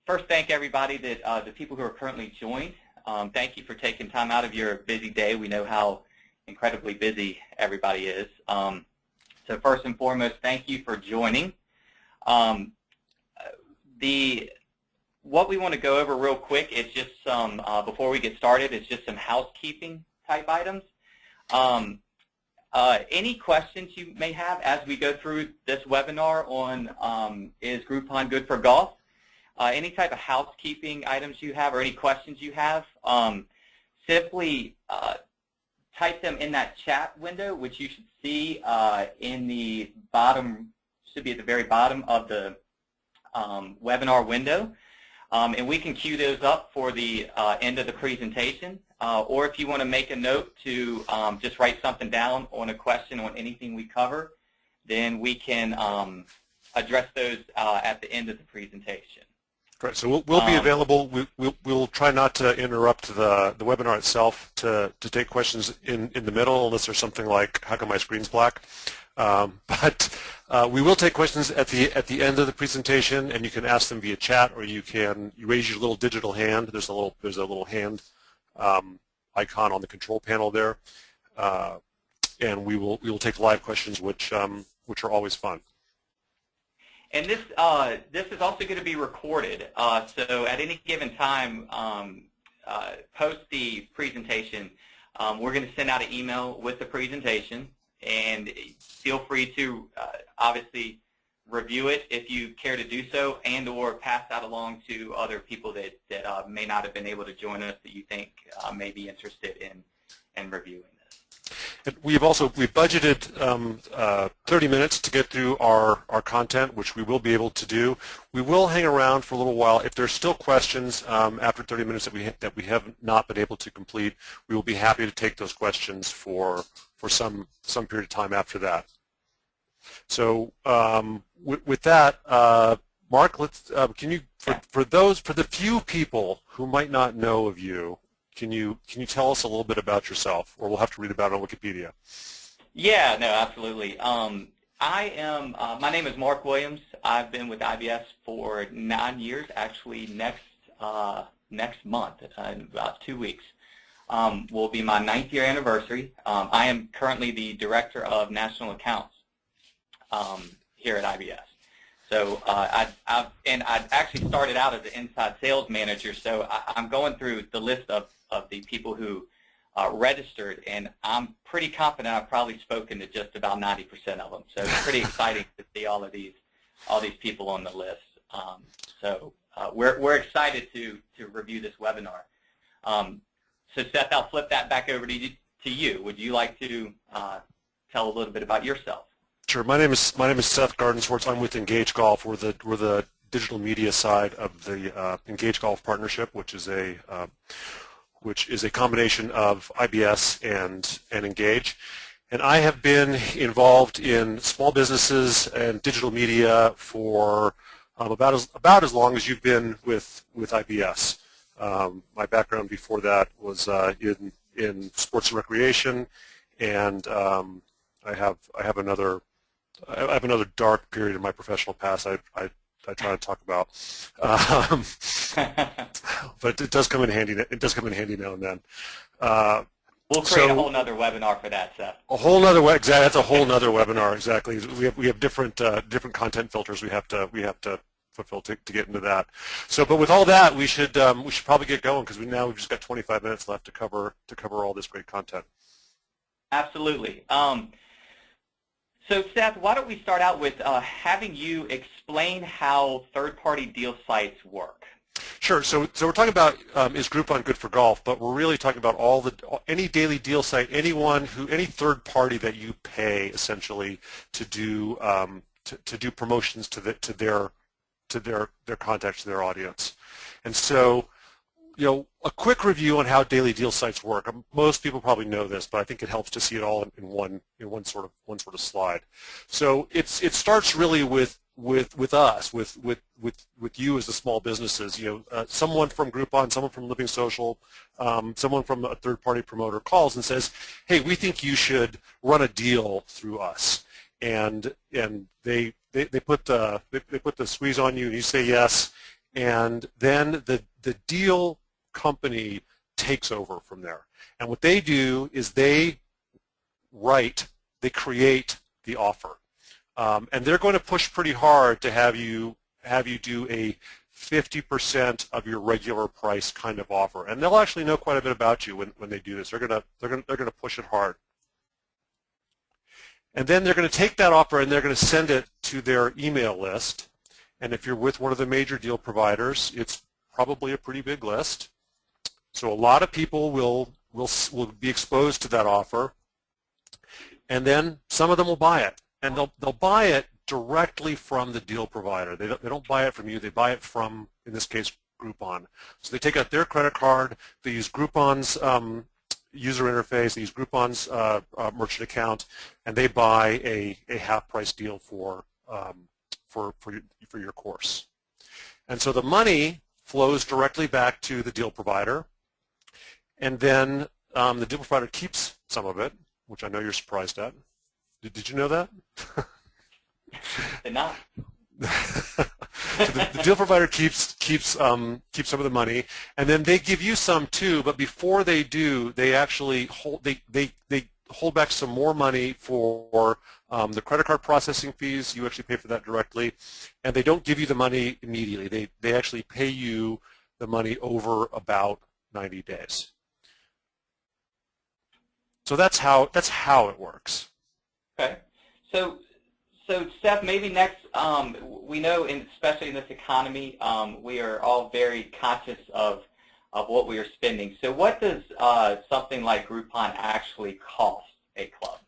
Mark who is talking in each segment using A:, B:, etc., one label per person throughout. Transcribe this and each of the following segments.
A: first thank everybody that the people who are currently joined. Thank you for taking time out of your busy day. We know how incredibly busy everybody is. So first and foremost, thank you for joining. What we want to go over real quick is just some, before we get started, it's just some housekeeping type items. Any questions you may have as we go through this webinar on is Groupon good for golf? Any type of housekeeping items you have or any questions you have, simply type them in that chat window, which you should see in the bottom, should be at the very bottom of the webinar window. And we can queue those up for the end of the presentation. Or if you want to make a note to just write something down on a question on anything we cover, then we can address those at the end of the presentation.
B: Right, so we'll be available. We'll try not to interrupt the webinar itself to take questions in the middle, unless there's something like, how come my screen's black? But we will take questions at the end of the presentation, and you can ask them via chat, or you raise your little digital hand. There's a little hand icon on the control panel there, and we will take live questions, which are always fun.
A: And this is also going to be recorded, so at any given time, post the presentation, we're going to send out an email with the presentation, and feel free to obviously review it if you care to do so, and or pass that along to other people that may not have been able to join us that you think may be interested in reviewing this.
B: And we've budgeted 30 minutes to get through our content, which we will be able to do. We will hang around for a little while. If there's still questions after 30 minutes that we have not been able to complete, we will be happy to take those questions for some period of time after that. So with that, Mark, can you for the few people who might not know of you, can you tell us a little bit about yourself, or we'll have to read about it on Wikipedia?
A: Yeah, no, absolutely. My name is Mark Williams. I've been with IBS for 9 years. Actually, next month, in about 2 weeks, will be my 9th year anniversary. I am currently the Director of National Accounts here at IBS. So I actually started out as an inside sales manager, so I'm going through the list of the people who registered, and I'm pretty confident I've probably spoken to just about 90% of them. So it's pretty exciting to see all these people on the list. So we're excited to review this webinar. So Seth, I'll flip that back over to you. Would you like to tell a little bit about yourself?
B: Sure. My name is Seth Gardenswartz. I'm with Engage Golf. We're the digital media side of the Engage Golf partnership, which is a combination of IBS and Engage. And I have been involved in small businesses and digital media for about as long as you've been with IBS. My background before that was in sports and recreation, and I have another dark period in my professional past I try to talk about, but it does come in handy. It does come in handy now and then.
A: We'll create a whole nother webinar for that, Seth.
B: A whole nother that's a whole nother webinar. Exactly. We have different content filters we have to fulfill to get into that. So, but with all that, we should probably get going, because we've just got 25 minutes left to cover all this great content.
A: Absolutely. So Seth, why don't we start out with having you explain how third-party deal sites work?
B: Sure. So we're talking about is Groupon good for golf, but we're really talking about any daily deal site, any third party that you pay essentially to do promotions to their contacts, to their audience. And so, a quick review on how daily deal sites work. Most people probably know this, but I think it helps to see it all in one sort of slide. So it starts really with us, with you as the small businesses. Someone from Groupon, someone from Living Social, someone from a third-party promoter calls and says, "Hey, we think you should run a deal through us," and they put the squeeze on you, and you say yes. and then the deal company takes over from there. And what they do is they create the offer. And they're going to push pretty hard to have you do a 50% of your regular price kind of offer. And they'll actually know quite a bit about you when they do this. They're gonna push it hard. And then they're going to take that offer and they're going to send it to their email list. And if you're with one of the major deal providers, it's probably a pretty big list. So a lot of people will be exposed to that offer. And then some of them will buy it. And they'll buy it directly from the deal provider. They don't buy it from you. They buy it from, in this case, Groupon. So they take out their credit card. They use Groupon's user interface. They use Groupon's merchant account, and they buy a half-price deal for your course. And so the money flows directly back to the deal provider, and then the deal provider keeps some of it, which I know you're surprised at. Did you know that?
A: Did not.
B: So the deal provider keeps some of the money, and then they give you some too. But before they do, they actually hold hold back some more money for the credit card processing fees. You actually pay for that directly, and they don't give you the money immediately. They actually pay you the money over about 90 days. So that's how it works.
A: Okay. So Steph, maybe next, we know, especially in this economy, we are all very conscious of what we are spending. So what does something like Groupon actually cost a club?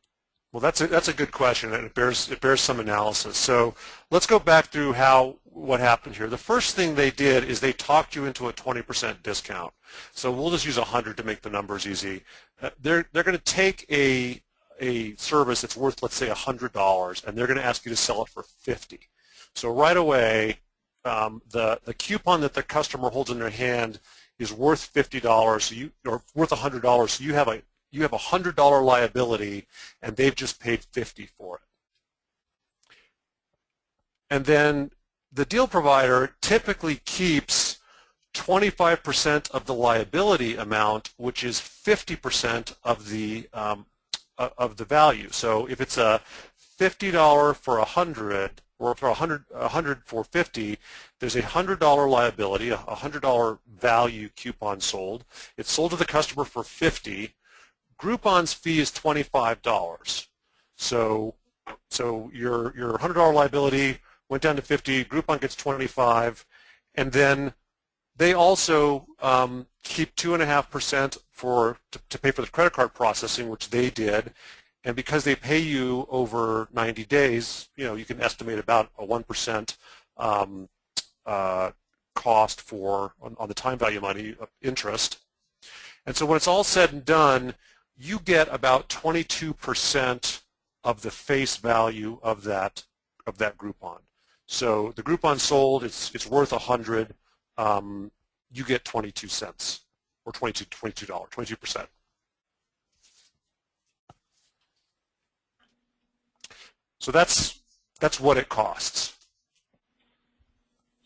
B: Well, that's a good question, and it bears some analysis. So let's go back through what happened here. The first thing they did is they talked you into a 20% discount. So we'll just use 100 to make the numbers easy. They're going to take a service that's worth, let's say, $100, and they're going to ask you to sell it for $50. So right away, the coupon that the customer holds in their hand is worth $50, or worth $100. So you have a $100 liability, and they've just paid $50 for it. And then the deal provider typically keeps 25% of the liability amount, which is 50% of the value. So if it's a $50 for 100, or for 100 for 50, there's a $100 liability, a $100 value coupon sold. It's sold to the customer for $50. Groupon's fee is $25. So your $100 liability went down to $50. Groupon gets $25, and then they also keep 2.5% to pay for the credit card processing, which they did. And because they pay you over 90 days, you can estimate about a 1% cost on the time value money into And so when it's all said and done, you get about 22% of the face value of that Groupon. So the Groupon sold, it's worth 100. You get 22 cents, or $22, 22%. So that's what it costs.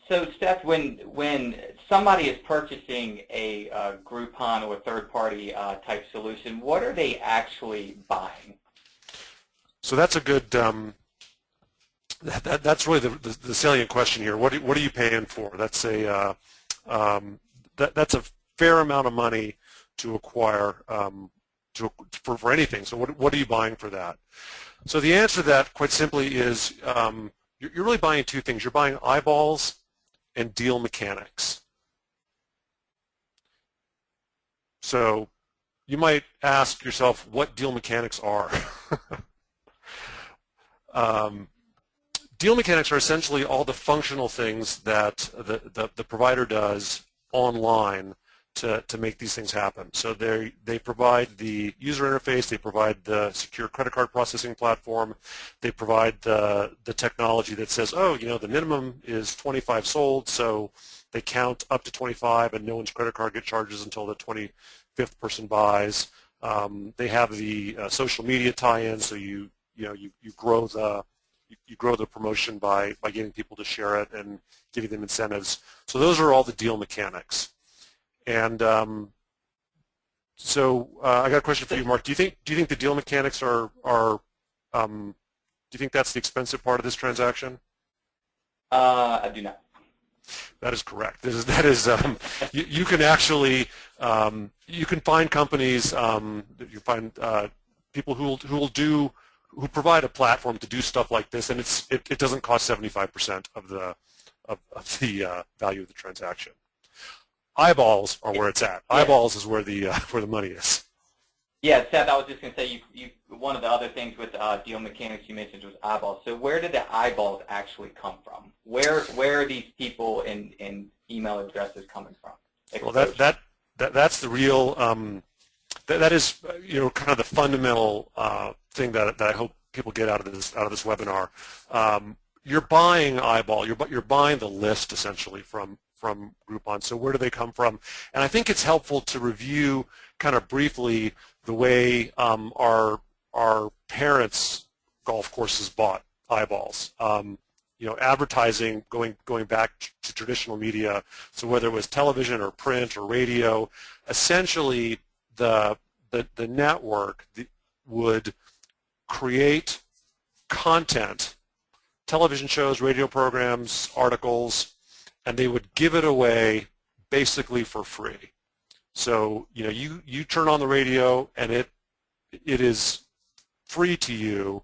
A: So Steph, when somebody is purchasing a Groupon or a third-party type solution, what are they actually buying?
B: So that's a good. That's really the salient question here. What are you paying for? That's a that's a fair amount of money to acquire for anything. So what are you buying for that? So the answer to that, quite simply, is you're really buying two things. You're buying eyeballs and deal mechanics. So you might ask yourself what deal mechanics are. Deal mechanics are essentially all the functional things that the provider does online to make these things happen. So they provide the user interface, they provide the secure credit card processing platform, they provide the technology that says, oh, the minimum is 25 sold, so they count up to 25 and no one's credit card gets charges until the 25th person buys. They have the social media tie-in, so you grow you grow the promotion by getting people to share it and giving them incentives. So those are all the deal mechanics. And I got a question for you, Mark. Do you think the deal mechanics are do you think that's the expensive part of this transaction?
A: I do not.
B: That is correct. That is you can actually you can find companies you find people who provide a platform to do stuff like this, and it doesn't cost 75% of the value of the transaction. Eyeballs are where it's at.
A: Yeah.
B: Eyeballs is where the money is.
A: Yeah, Seth, I was just going to say, one of the other things with deal mechanics you mentioned was eyeballs. So where did the eyeballs actually come from? Where are these people and email addresses coming from?
B: Well, that's the real that is kind of the fundamental thing that I hope people get out of this webinar. You're buying eyeball. You're buying the list essentially from Groupon. So where do they come from? And I think it's helpful to review kind of briefly the way our parents' golf courses bought eyeballs. Advertising going back to traditional media. So whether it was television or print or radio, essentially the network would create content, television shows, radio programs, articles, and they would give it away basically for free. So you turn on the radio and it is free to you,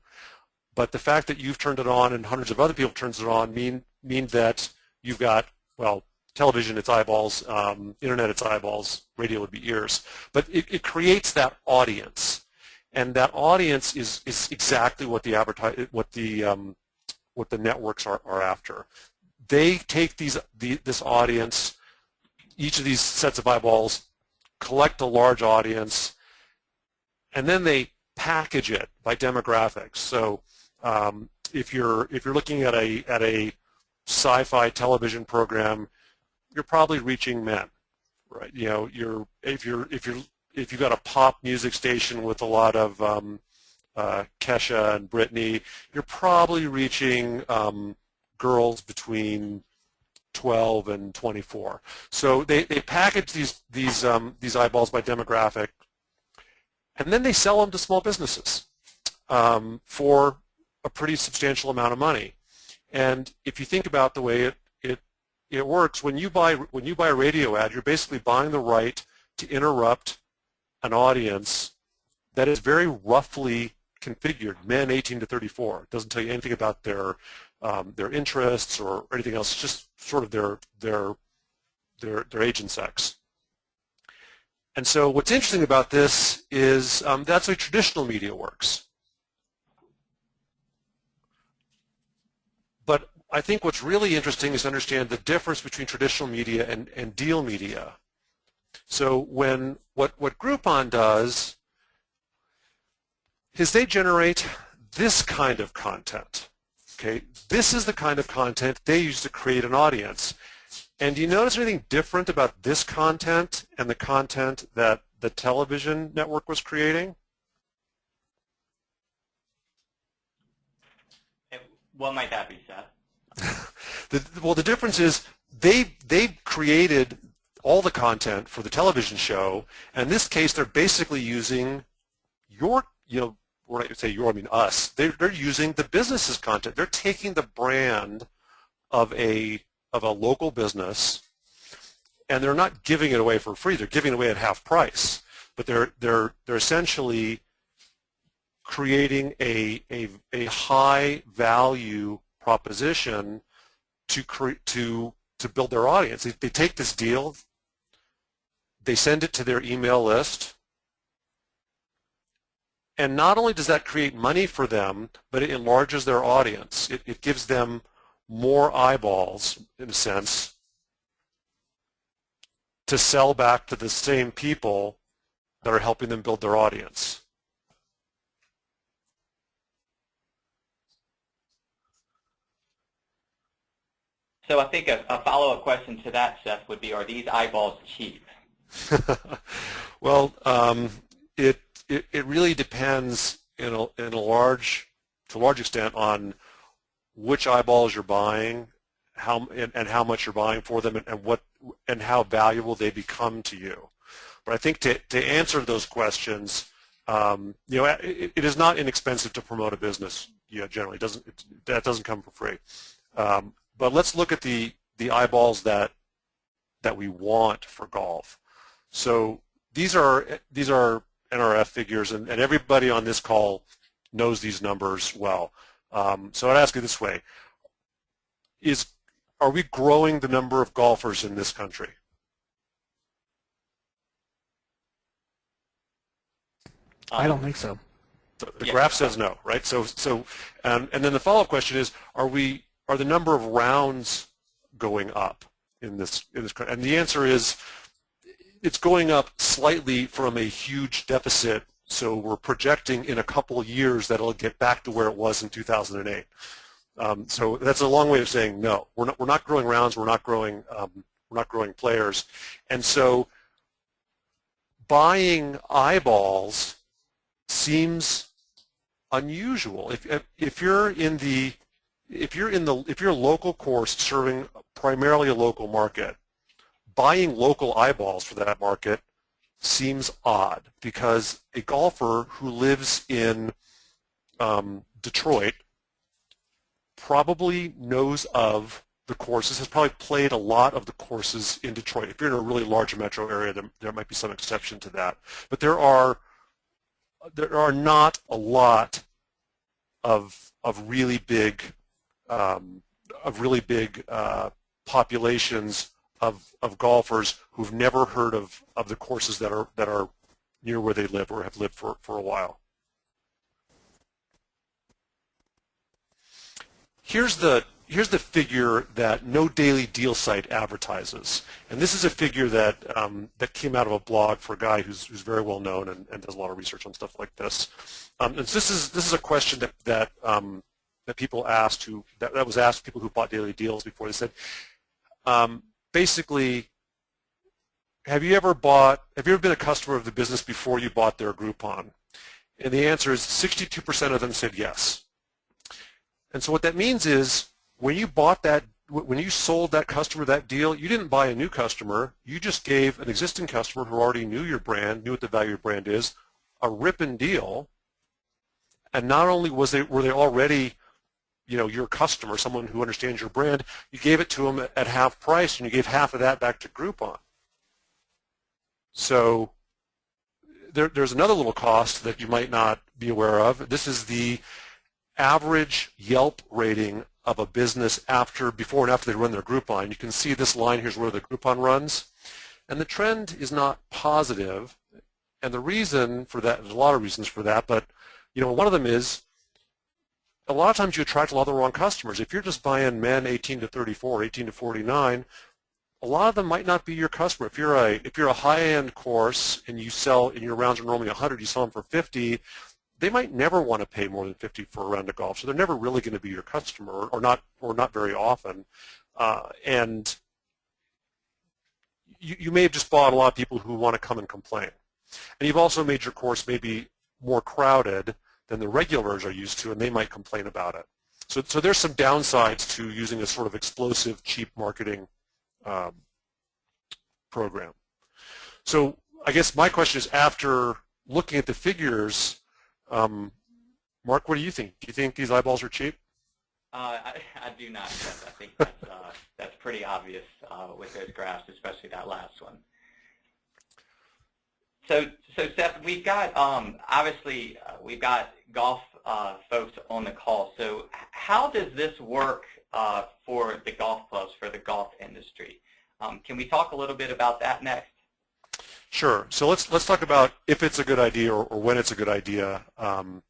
B: but the fact that you've turned it on and hundreds of other people turns it on mean that you've got, well, television it's eyeballs, internet it's eyeballs, radio would be ears, but it creates that audience, and that audience is exactly what the networks are after. They take this audience, each of these sets of eyeballs, collect a large audience, and then they package it by demographics. So if you're looking at a sci-fi television program, you're probably reaching men, right? If you've got a pop music station with a lot of Kesha and Britney, you're probably reaching girls between 12 and 24. So they package these eyeballs by demographic, and then they sell them to small businesses for a pretty substantial amount of money. And if you think about the way it works, when you buy a radio ad, you're basically buying the right to interrupt an audience that is very roughly configured, men 18 to 34. It doesn't tell you anything about their interests or anything else. It's just sort of their age and sex. And so what's interesting about this is that's the way traditional media works. But I think what's really interesting is to understand the difference between traditional media and deal media. So what Groupon does is they generate this kind of content. Okay, this is the kind of content they use to create an audience. And do you notice anything different about this content and the content that the television network was creating?
A: What might that be, Seth?
B: The difference is they created all the content for the television show, and in this case, they're basically using when I say I mean us. They're using the business's content. They're taking the brand of a local business, and they're not giving it away for free. They're giving it away at half price, but they're essentially creating a high value proposition to build their audience. They take this deal, they send it to their email list, and not only does that create money for them, but it enlarges their audience. It gives them more eyeballs, in a sense, to sell back to the same people that are helping them build their audience.
A: So I think a follow-up question to that, Seth, would be, are these eyeballs cheap?
B: Well, it really depends to a large extent on which eyeballs you're buying, and how much you're buying for them, and how valuable they become to you. But I think to answer those questions, it is not inexpensive to promote a business. Generally, that doesn't come for free. But let's look at the eyeballs that we want for golf. So these are NRF figures, and everybody on this call knows these numbers well. So I'd ask you this way: are we growing the number of golfers in this country?
C: I don't think so.
B: The graph says no, right? And then the follow-up question is: are the number of rounds going up in this country? And the answer is, it's going up slightly from a huge deficit. So we're projecting in a couple of years that it'll get back to where it was in 2008. So that's a long way of saying no. We're not growing rounds. We're not growing players. And so buying eyeballs seems unusual. If you're a local course serving primarily a local market, buying local eyeballs for that market seems odd, because a golfer who lives in Detroit probably knows of the courses, has probably played a lot of the courses in Detroit. If you're in a really large metro area, there might be some exception to that. But there are not a lot of really big populations of golfers who've never heard of the courses that are near where they live or have lived for a while. Here's the figure that no daily deal site advertises, and this is a figure that came out of a blog for a guy who's very well known and does a lot of research on stuff like this. And so this is a question that people asked that was asked people who bought daily deals before. They said, basically, have you ever been a customer of the business before you bought their Groupon? And the answer is 62% of them said yes. And so what that means is, when you sold that customer that deal, you didn't buy a new customer. You just gave an existing customer who already knew your brand, knew what the value of your brand is, a ripping deal. And not only were they already, your customer, someone who understands your brand, you gave it to them at half price, and you gave half of that back to Groupon. So there's another little cost that you might not be aware of. This is the average Yelp rating of a business before and after they run their Groupon. You can see this line here's where the Groupon runs, and the trend is not positive. And the reason for that, there's a lot of reasons for that, but one of them is, a lot of times you attract a lot of the wrong customers. If you're just buying men 18 to 34, 18 to 49, a lot of them might not be your customer. If you're a high-end course and your rounds are normally 100, you sell them for 50, they might never want to pay more than 50 for a round of golf, so they're never really going to be your customer, or not very often. And you may have just bought a lot of people who want to come and complain. And you've also made your course maybe more crowded than the regulars are used to, and they might complain about it. So there's some downsides to using a sort of explosive, cheap marketing program. So I guess my question is, after looking at the figures, Mark, what do you think? Do you think these eyeballs are cheap?
A: I do not. I think that's pretty obvious with those graphs, especially that last one. So Seth, we've got obviously we've got golf folks on the call. So how does this work for the golf clubs, for the golf industry? Can we talk a little bit about that next?
B: Sure. So let's talk about if it's a good idea or when it's a good idea for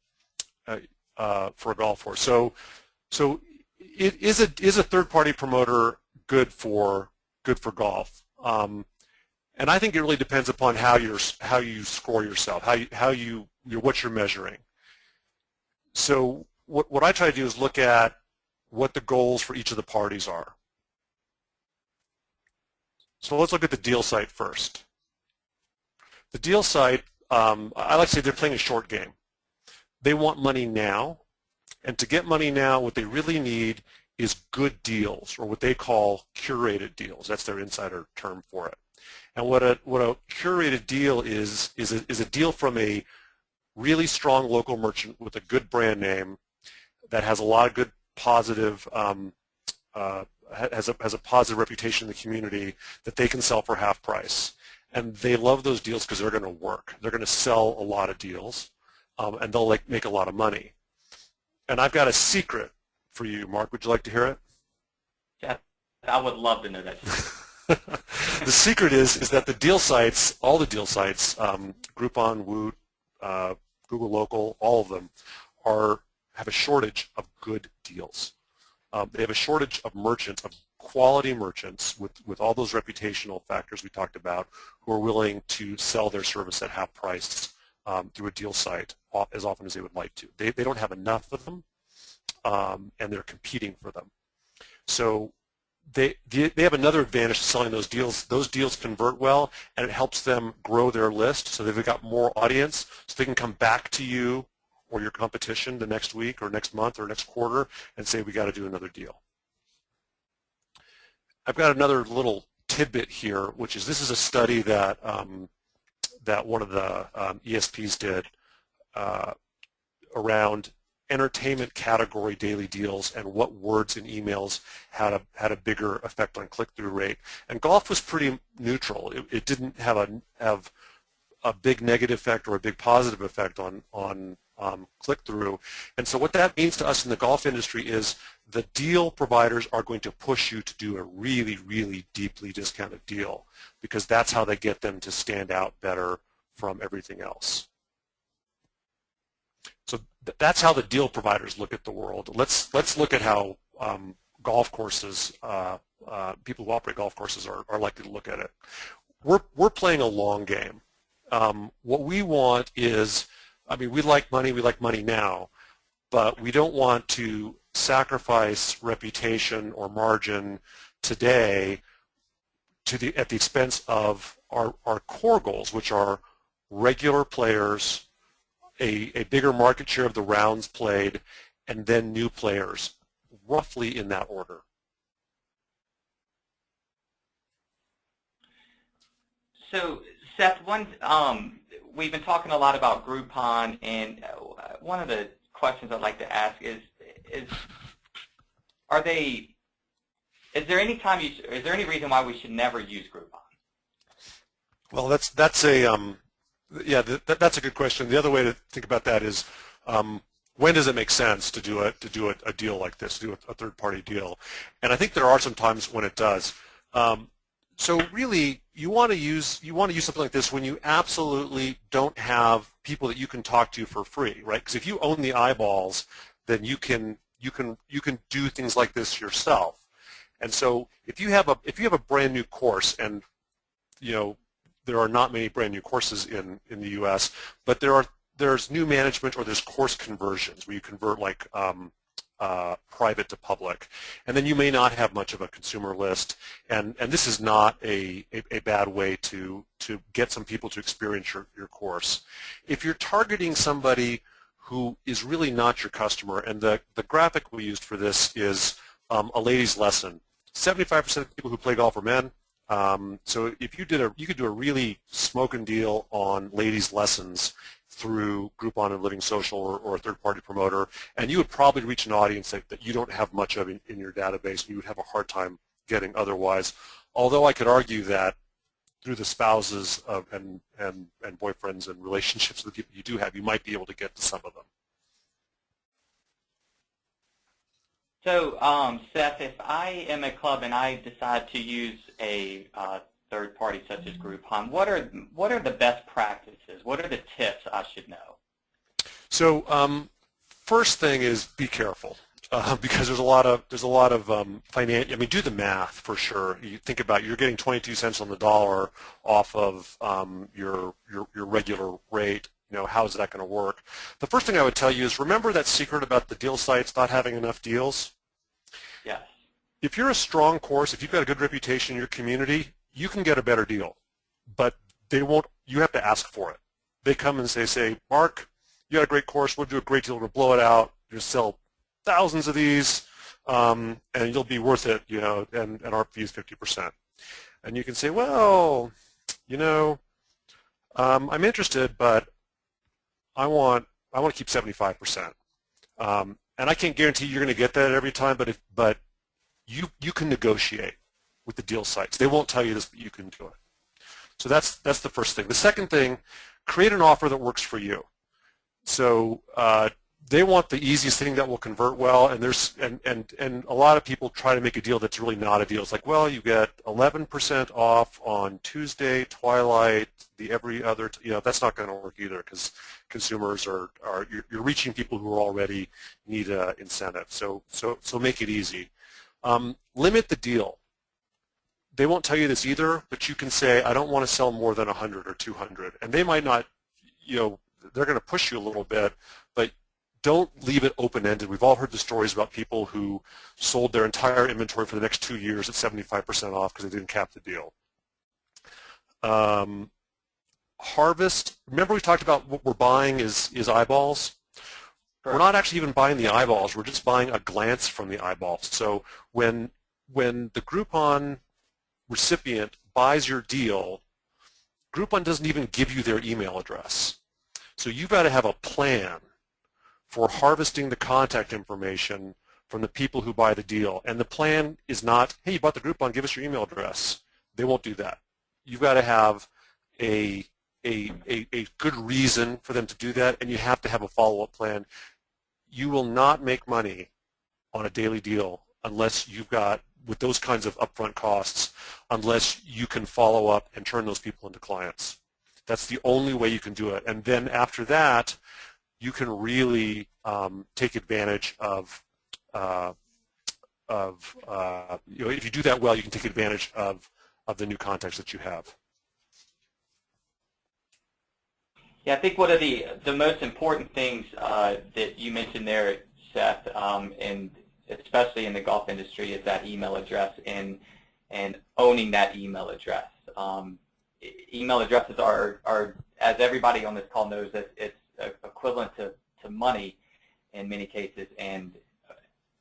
B: a golf course. So is a third-party promoter good for golf? And I think it really depends upon how you score yourself, what you're measuring. So what I try to do is look at what the goals for each of the parties are. So let's look at the deal site first. The deal site, I like to say they're playing a short game. They want money now, And to get money now, what they really need is good deals, or what they call curated deals. That's their insider term for it. And what a curated deal is a deal from a really strong local merchant with a good brand name that has a lot of good positive has a positive reputation in the community that they can sell for half price. And they love those deals because they're going to work. They're going to sell a lot of deals, and they'll make a lot of money. And I've got a secret for you, Mark. Would you like to hear it?
A: Yeah, I would love to know that.
B: The secret is that the deal sites, all the deal sites, Groupon, Woot, Google Local, all of them, have a shortage of good deals. They have a shortage of merchants, of quality merchants with all those reputational factors we talked about, who are willing to sell their service at half price through a deal site as often as they would like to. They don't have enough of them, and they're competing for them. So they have another advantage to selling those deals. Those deals convert well, and it helps them grow their list so they've got more audience, so they can come back to you or your competition the next week or next month or next quarter and say, we got to do another deal. I've got another little tidbit here, which is this is a study that that one of the ESPs did around entertainment category daily deals and what words in emails had a bigger effect on click-through rate. And golf was pretty neutral. It didn't have a big negative effect or a big positive effect on click-through. And so what that means to us in the golf industry is the deal providers are going to push you to do a really, really deeply discounted deal, because that's how they get them to stand out better from everything else. So that's how the deal providers look at the world. Let's look at how golf courses, people who operate golf courses are likely to look at it. We're playing a long game. What we want is, I mean, we like money now, but we don't want to sacrifice reputation or margin today at the expense of our core goals, which are regular players, a bigger market share of the rounds played, and then new players, roughly in that order.
A: So, Seth, we've been talking a lot about Groupon, and one of the questions I'd like to ask is there any reason why we should never use Groupon?
B: Well, that's a good question. The other way to think about that is, when does it make sense to do a deal like this, do a third-party deal? And I think there are some times when it does. So really, you want to use something like this when you absolutely don't have people that you can talk to for free, right? Because if you own the eyeballs, then you can do things like this yourself. And so if you have a brand new course, and there are not many brand new courses in the U.S., but there's new management, or there's course conversions where you convert like private to public, and then you may not have much of a consumer list, and this is not a bad way to get some people to experience your course. If you're targeting somebody who is really not your customer, and the graphic we used for this is a ladies lesson. 75% of people who play golf are men. So if you could do a really smoking deal on ladies lessons through Groupon and Living Social or a third-party promoter, and you would probably reach an audience that you don't have much of in your database, and you would have a hard time getting otherwise. Although I could argue that through the spouses and boyfriends and relationships with the people you do have, you might be able to get to some of them.
A: So, Seth, if I am a club and I decide to use a third party such as Groupon, what are the best practices? What are the tips I should know? So,
B: first thing is be careful, because there's a lot of financial. I mean, do the math for sure. You think about you're getting 22 cents on the dollar off of your regular rate. How is that going to work? The first thing I would tell you is remember that secret about the deal sites not having enough deals.
A: Yes.
B: If you're a strong course, if you've got a good reputation in your community, you can get a better deal, but they won't. You have to ask for it. They come and say, Mark, you got a great course. We'll do a great deal. We'll blow it out. Just sell thousands of these, and you'll be worth it, and our fee is 50%. And you can say, well, I'm interested, but I want to keep 75%. And I can't guarantee you're going to get that every time, but you can negotiate with the deal sites. They won't tell you this, but you can do it. So that's the first thing. The second thing, create an offer that works for you. So they want the easiest thing that will convert well, and and a lot of people try to make a deal that's really not a deal. It's like, well, you get 11% off on Tuesday, Twilight, the every other, that's not going to work either, because consumers you're reaching people who already need an incentive. So make it easy. Limit the deal. They won't tell you this either, but you can say, I don't want to sell more than 100 or 200, and they might not, they're going to push you a little bit, but don't leave it open-ended. We've all heard the stories about people who sold their entire inventory for the next 2 years at 75% off because they didn't cap the deal. Harvest, remember we talked about what we're buying is eyeballs? Correct. We're not actually even buying the eyeballs. We're just buying a glance from the eyeballs. So when the Groupon recipient buys your deal, Groupon doesn't even give you their email address. So you've got to have a plan for harvesting the contact information from the people who buy the deal. And the plan is not, hey, you bought the Groupon, give us your email address. They won't do that. You've got to have a good reason for them to do that, and you have to have a follow-up plan. You will not make money on a daily deal unless you've got, with those kinds of upfront costs, unless you can follow up and turn those people into clients. That's the only way you can do it. And then after that, you can really take advantage of if you do that well, you can take advantage of the new contacts that you have.
A: Yeah, I think one of the most important things that you mentioned there, Seth, and especially in the golf industry, is that email address and owning that email address. Email addresses are, as everybody on this call knows, it's equivalent to money in many cases, and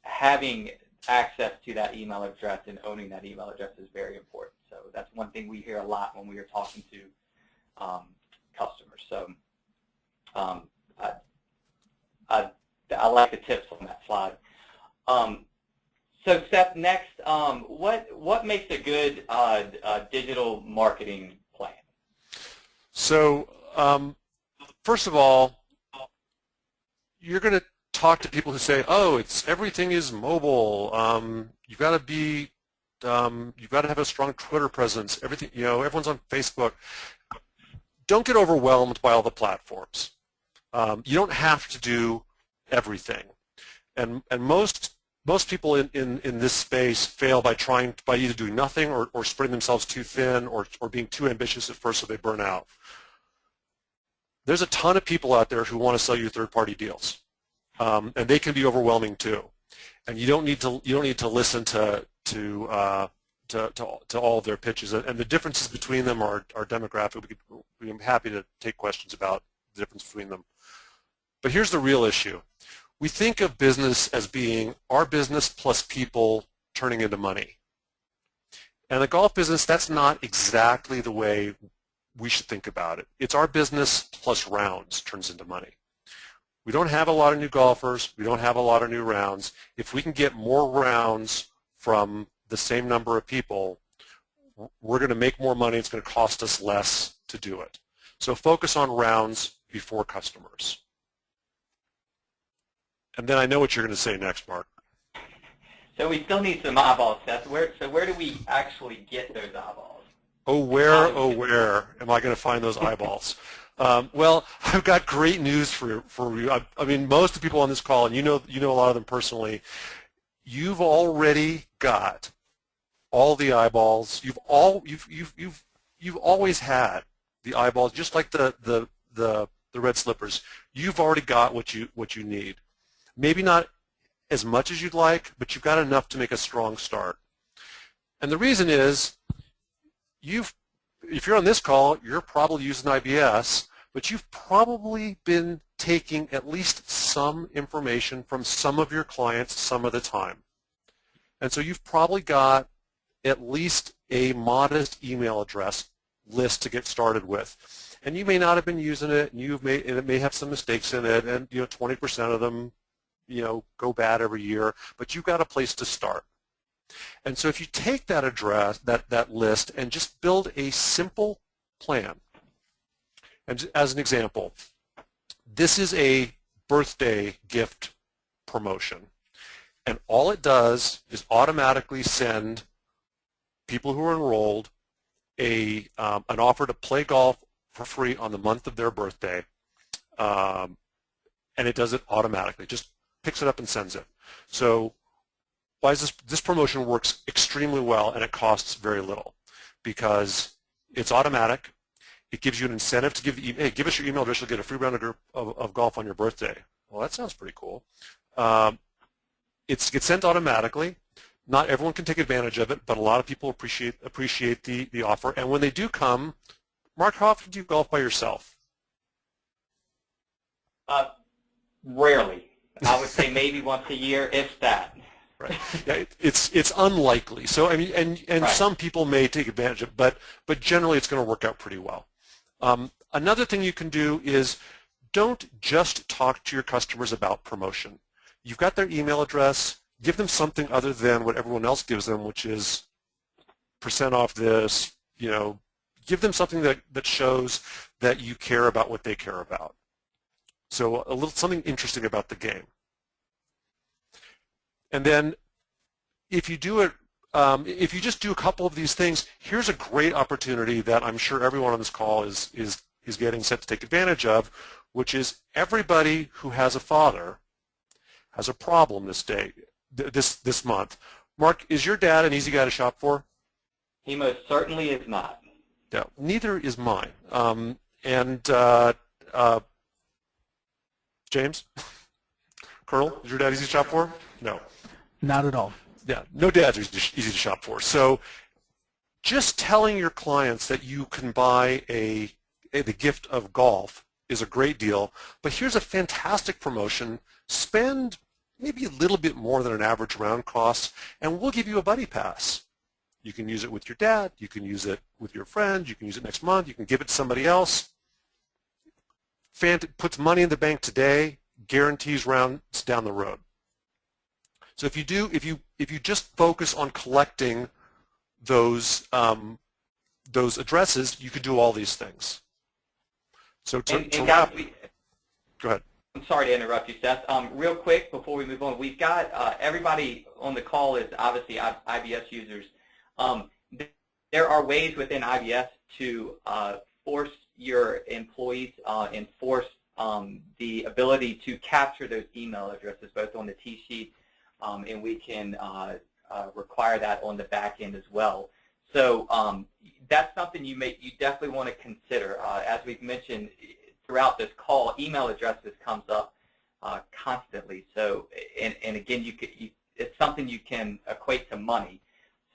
A: having access to that email address and owning that email address is very important. So that's one thing we hear a lot when we are talking to customers. So I like the tips on that slide. So Seth, next, what makes a good digital marketing plan?
B: So first of all, you're going to talk to people who say, "Oh, everything is mobile. You've got to have a strong Twitter presence. Everything, everyone's on Facebook." Don't get overwhelmed by all the platforms. You don't have to do everything, and most people in this space fail by either doing nothing or spreading themselves too thin or being too ambitious at first, so they burn out. There's a ton of people out there who want to sell you third-party deals, and they can be overwhelming too. And you don't need to listen to all of their pitches. And the differences between them are demographic. I'm happy to take questions about the difference between them. But here's the real issue. We think of business as being our business plus people turning into money. And the golf business, that's not exactly the way we should think about it. It's our business plus rounds turns into money. We don't have a lot of new golfers. We don't have a lot of new rounds. If we can get more rounds from the same number of people, we're going to make more money. It's going to cost us less to do it. So focus on rounds before customers. And then I know what you're going to say next, Mark.
A: So we still need some eyeballs, Seth. So where do we actually get those eyeballs?
B: Oh, where am I going to find those eyeballs? Well, I've got great news for you. I mean, most of the people on this call, and you know a lot of them personally, you've already got all the eyeballs. You've always had the eyeballs, just like the red slippers. You've already got what you need. Maybe not as much as you'd like, but you've got enough to make a strong start. And the reason is, if you're on this call, you're probably using IBS, but you've probably been taking at least some information from some of your clients some of the time. And so you've probably got at least a modest email address list to get started with. And you may not have been using it, and it may have some mistakes in it, and 20% of them go bad every year, but you've got a place to start. And so if you take that address, that list, and just build a simple plan. And as an example, this is a birthday gift promotion. And all it does is automatically send people who are enrolled an offer to play golf for free on the month of their birthday. And it does it automatically. Just picks it up and sends it. So why is this promotion works extremely well, and it costs very little because it's automatic. It gives you an incentive to give us your email address, you'll get a free round of golf on your birthday. Well, that sounds pretty cool. It gets sent automatically. Not everyone can take advantage of it, but a lot of people appreciate the offer. And when they do come, Mark, how often do you golf by yourself?
A: Rarely. I would say maybe once a year, if that.
B: Right. Yeah, it's unlikely. So I mean, and right. Some people may take advantage of it, but generally it's going to work out pretty well. Another thing you can do is don't just talk to your customers about promotion. You've got their email address. Give them something other than what everyone else gives them, which is % off this. Give them something that shows that you care about what they care about. So something interesting about the game. And then if you do it, if you just do a couple of these things, here's a great opportunity that I'm sure everyone on this call is getting set to take advantage of, which is everybody who has a father has a problem this month. Mark, is your dad an easy guy to shop for?
A: He most certainly is not.
B: Yeah, neither is mine. James? Colonel, is your dad easy to shop for? No.
C: Not at all.
B: Yeah, no dads are easy to shop for. So just telling your clients that you can buy the gift of golf is a great deal, but here's a fantastic promotion. Spend maybe a little bit more than an average round costs, and we'll give you a buddy pass. You can use it with your dad. You can use it with your friend. You can use it next month. You can give it to somebody else. Puts money in the bank today, guarantees rounds down the road. So if you just focus on collecting those addresses, you could do all these things. So to wrap, go ahead.
A: I'm sorry to interrupt you, Seth. Real quick before we move on, we've got everybody on the call is obviously IBS users. There are ways within IBS to force your employees, enforce the ability to capture those email addresses both on the T sheet, and we can require that on the back end as well. So that's something you definitely want to consider. As we've mentioned throughout this call, email addresses comes up constantly. So, and again, it's something you can equate to money.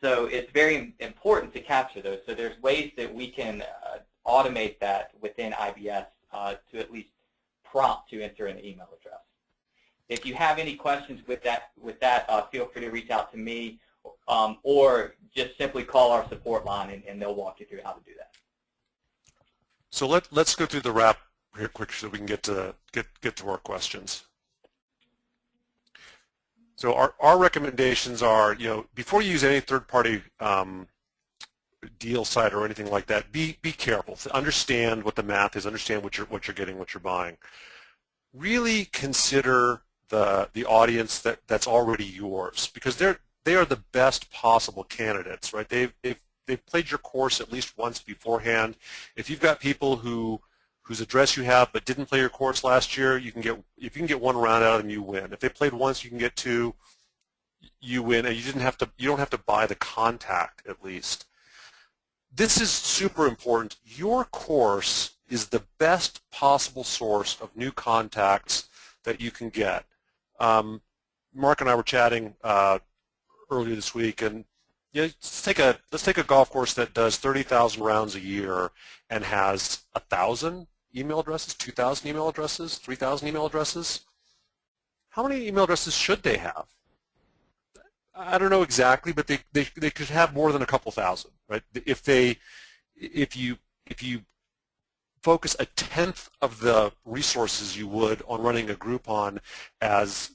A: So it's very important to capture those. So there's ways that we can automate that within IBS to at least prompt to enter an email address. If you have any questions with that, feel free to reach out to me, or just simply call our support line, and they'll walk you through how to do that.
B: So let's go through the wrap here quick so we can get to our questions. So our recommendations are, before you use any third-party deal site or anything like that, be careful. Understand what the math is. Understand what you're getting, what you're buying. Really consider the audience that's already yours, because they are the best possible candidates, right? They've played your course at least once beforehand. If you've got people whose address you have but didn't play your course last year, if you can get one round out of them, you win. If they played once, you can get two, you win, and you don't have to buy the contact at least. This is super important. Your course is the best possible source of new contacts that you can get. Mark and I were chatting earlier this week, and let's take a golf course that does 30,000 rounds a year and has 1,000 email addresses, 2,000 email addresses, 3,000 email addresses. How many email addresses should they have? I don't know exactly, but they could have more than a couple thousand, right? If you focus a tenth of the resources you would on running a Groupon as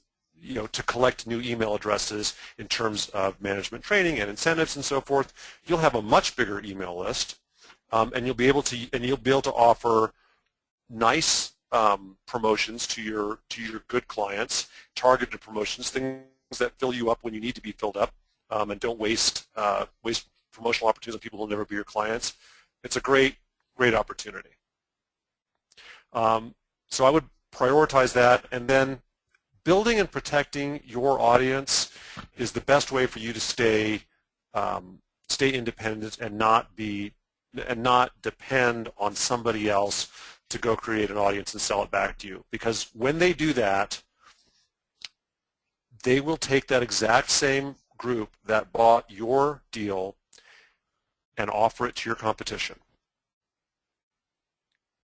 B: to collect new email addresses in terms of management training and incentives and so forth, you'll have a much bigger email list, and you'll be able to offer nice promotions to your good clients, targeted promotions, things that fill you up when you need to be filled up, and don't waste promotional opportunities on people who will never be your clients. It's a great opportunity. So I would prioritize that, and then building and protecting your audience is the best way for you to stay independent and not depend on somebody else to go create an audience and sell it back to you. Because when they do that, they will take that exact same group that bought your deal and offer it to your competition.